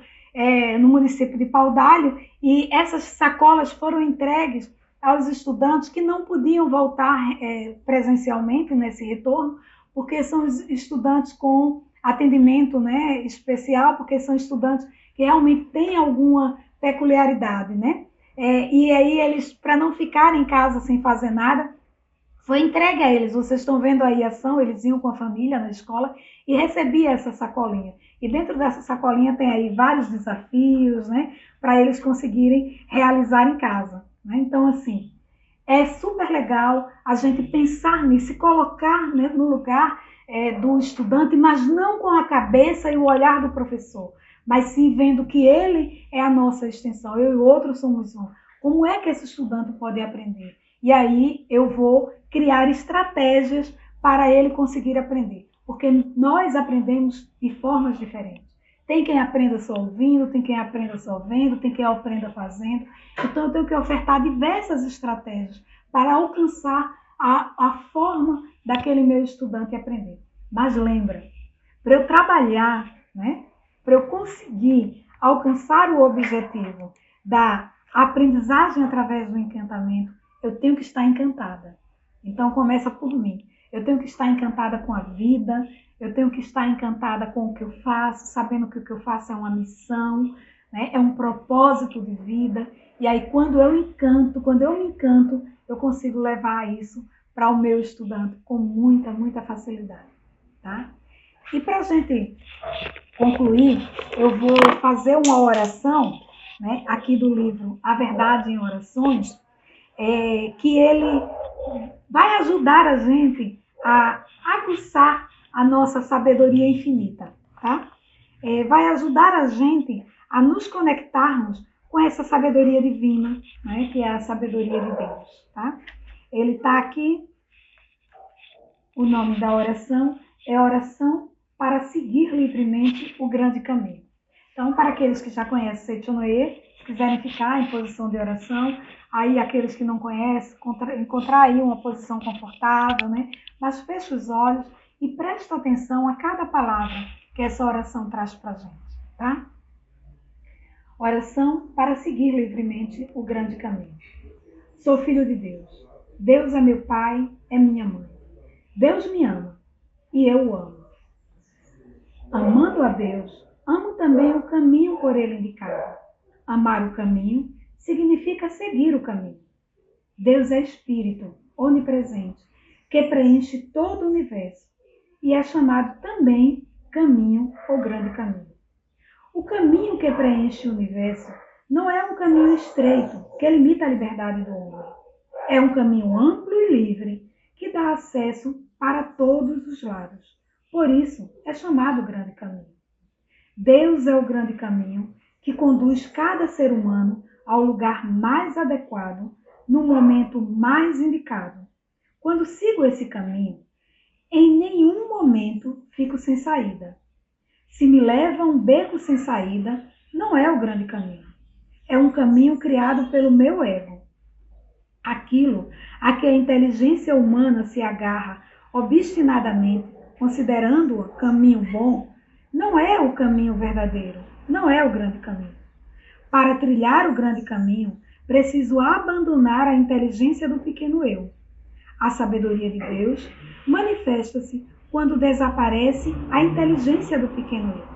no município de Paudalho, e essas sacolas foram entregues aos estudantes que não podiam voltar presencialmente nesse retorno, porque são estudantes com atendimento, né, especial, porque são estudantes que realmente têm alguma peculiaridade, né? E aí eles, para não ficarem em casa sem fazer nada, foi entregue a eles. Vocês estão vendo aí a ação, eles iam com a família na escola e recebia essa sacolinha. E dentro dessa sacolinha tem aí vários desafios, né, para eles conseguirem realizar em casa, né? Então, assim, é super legal a gente pensar nisso, se colocar, né, no lugar do estudante, mas não com a cabeça e o olhar do professor, mas sim vendo que ele é a nossa extensão, eu e o outro somos um. Como é que esse estudante pode aprender? E aí eu vou criar estratégias para ele conseguir aprender, porque nós aprendemos de formas diferentes. Tem quem aprenda só ouvindo, tem quem aprenda só vendo, tem quem aprenda fazendo. Então eu tenho que ofertar diversas estratégias para alcançar a forma daquele meu estudante aprender. Mas lembra, para eu trabalhar, né, para eu conseguir alcançar o objetivo da aprendizagem através do encantamento, eu tenho que estar encantada. Então começa por mim. Eu tenho que estar encantada com a vida, eu tenho que estar encantada com o que eu faço, sabendo que o que eu faço é uma missão, né, é um propósito de vida. E aí quando eu me encanto, eu consigo levar isso para o meu estudante com muita, muita facilidade, tá? E para a gente concluir, eu vou fazer uma oração, né, aqui do livro A Verdade em Orações, que ele vai ajudar a gente a aguçar a nossa sabedoria infinita, tá? Vai ajudar a gente a nos conectarmos com essa sabedoria divina, né, que é a sabedoria de Deus, tá? Ele está aqui, o nome da oração é oração para seguir livremente o grande caminho. Então, para aqueles que já conhecem Seichonoye, se quiserem ficar em posição de oração, aí aqueles que não conhecem, encontrar aí uma posição confortável, né? Mas feche os olhos e preste atenção a cada palavra que essa oração traz para a gente, tá? Oração para seguir livremente o grande caminho. Sou filho de Deus. Deus é meu pai, é minha mãe. Deus me ama e eu o amo. Amando a Deus, amo também o caminho por ele indicado. Amar o caminho significa seguir o caminho. Deus é espírito, onipresente, que preenche todo o universo e é chamado também caminho ou grande caminho. O caminho que preenche o universo não é um caminho estreito que limita a liberdade do homem. É um caminho amplo e livre que dá acesso para todos os lados. Por isso, é chamado grande caminho. Deus é o grande caminho que conduz cada ser humano ao lugar mais adequado, no momento mais indicado. Quando sigo esse caminho, em nenhum momento fico sem saída. Se me leva a um beco sem saída, não é o grande caminho. É um caminho criado pelo meu ego. Aquilo a que a inteligência humana se agarra obstinadamente, considerando-o caminho bom, não é o caminho verdadeiro, não é o grande caminho. Para trilhar o grande caminho, preciso abandonar a inteligência do pequeno eu. A sabedoria de Deus manifesta-se quando desaparece a inteligência do pequeno eu.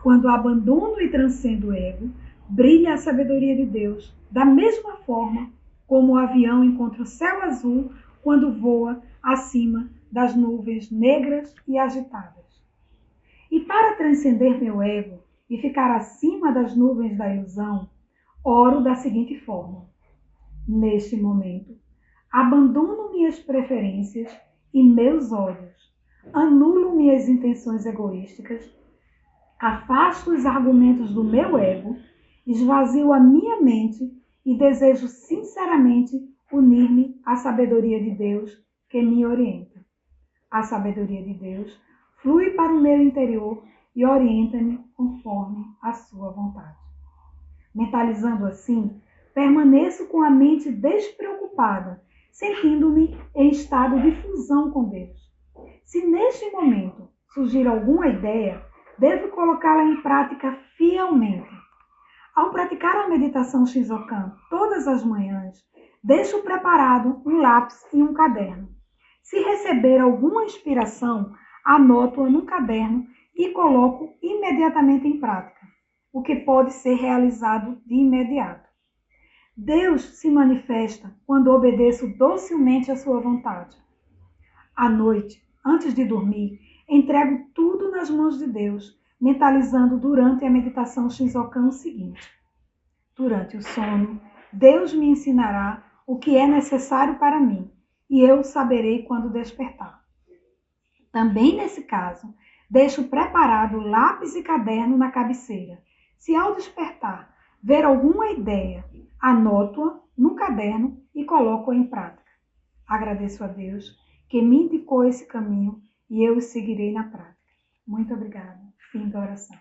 Quando abandono e transcendo o ego, brilha a sabedoria de Deus, da mesma forma como o avião encontra o céu azul quando voa acima das nuvens negras e agitadas. E para transcender meu ego e ficar acima das nuvens da ilusão, oro da seguinte forma: neste momento, abandono minhas preferências e meus ódios, anulo minhas intenções egoísticas, afasto os argumentos do meu ego, esvazio a minha mente e desejo sinceramente unir-me à sabedoria de Deus que me orienta. A sabedoria de Deus flui para o meu interior e orienta-me conforme a sua vontade. Mentalizando assim, permaneço com a mente despreocupada, sentindo-me em estado de fusão com Deus. Se neste momento surgir alguma ideia, devo colocá-la em prática fielmente. Ao praticar a meditação Shinzokan todas as manhãs, deixo preparado um lápis e um caderno. Se receber alguma inspiração, anoto-a num caderno e coloco imediatamente em prática, o que pode ser realizado de imediato. Deus se manifesta quando obedeço docilmente à sua vontade. À noite, antes de dormir, entrego tudo nas mãos de Deus, mentalizando durante a meditação Shinzokan o seguinte: durante o sono, Deus me ensinará o que é necessário para mim, e eu saberei quando despertar. Também nesse caso, deixo preparado lápis e caderno na cabeceira. Se ao despertar ver alguma ideia, anoto-a no caderno e coloco-a em prática. Agradeço a Deus que me indicou esse caminho e eu o seguirei na prática. Muito obrigada. Fim da oração.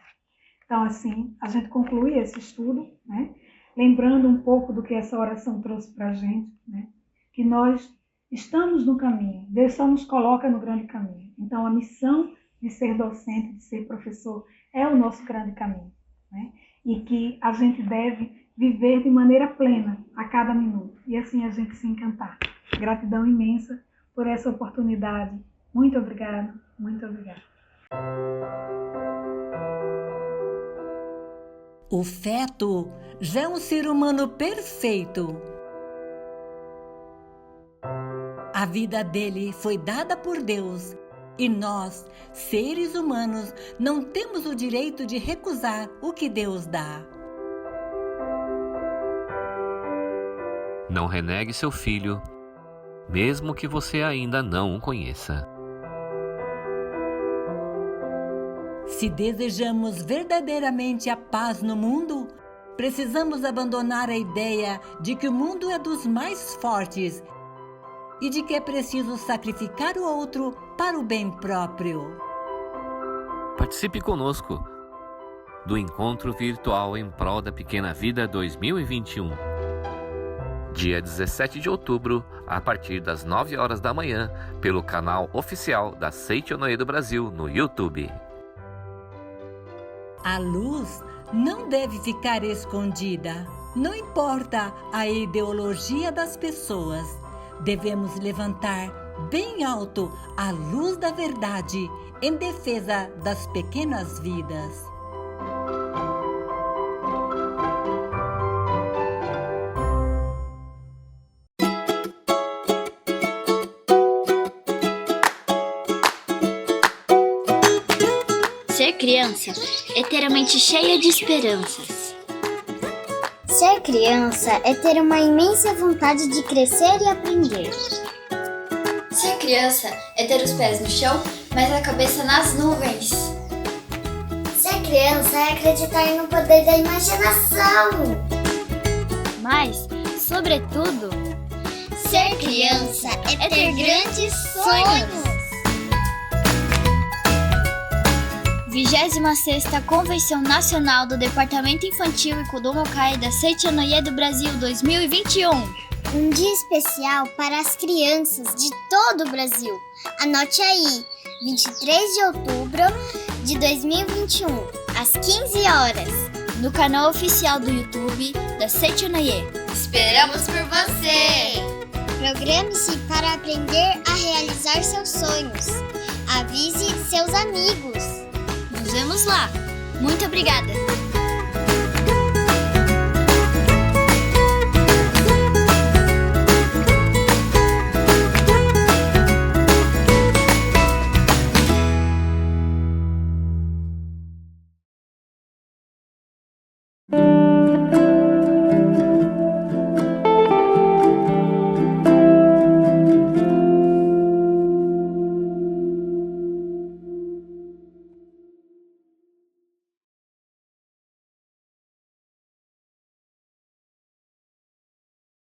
Então, assim, a gente conclui esse estudo, né? Lembrando um pouco do que essa oração trouxe para a gente, né? Que nós estamos no caminho, Deus só nos coloca no grande caminho. Então, a missão de ser docente, de ser professor, é o nosso grande caminho, né? E que a gente deve viver de maneira plena a cada minuto, e assim a gente se encantar. Gratidão imensa por essa oportunidade. Muito obrigada, muito obrigada. O feto já é um ser humano perfeito. A vida dele foi dada por Deus e nós, seres humanos, não temos o direito de recusar o que Deus dá. Não renegue seu filho mesmo que você ainda não o conheça. Se desejamos verdadeiramente a paz no mundo, precisamos abandonar a ideia de que o mundo é dos mais fortes e de que é preciso sacrificar o outro para o bem próprio. Participe conosco do Encontro Virtual em Prol da Pequena Vida 2021. Dia 17 de outubro, a partir das 9 horas da manhã, pelo canal oficial da Seichonoye do Brasil no YouTube. A luz não deve ficar escondida. Não importa a ideologia das pessoas. Devemos levantar bem alto a luz da verdade em defesa das pequenas vidas. Ser criança é ter a mente cheia de esperanças. Ser criança é ter uma imensa vontade de crescer e aprender. Ser criança é ter os pés no chão, mas a cabeça nas nuvens. Ser criança é acreditar no poder da imaginação. Mas, sobretudo, ser criança é ter grandes sonhos. 26ª Convenção Nacional do Departamento Infantil e Kudomokai da Seichonoye do Brasil 2021. Um dia especial para as crianças de todo o Brasil. Anote aí, 23 de outubro de 2021, às 15 horas, no canal oficial do YouTube da Seichonoye. Esperamos por você! Programe-se para aprender a realizar seus sonhos. Avise seus amigos. Nos vemos lá. Muito obrigada!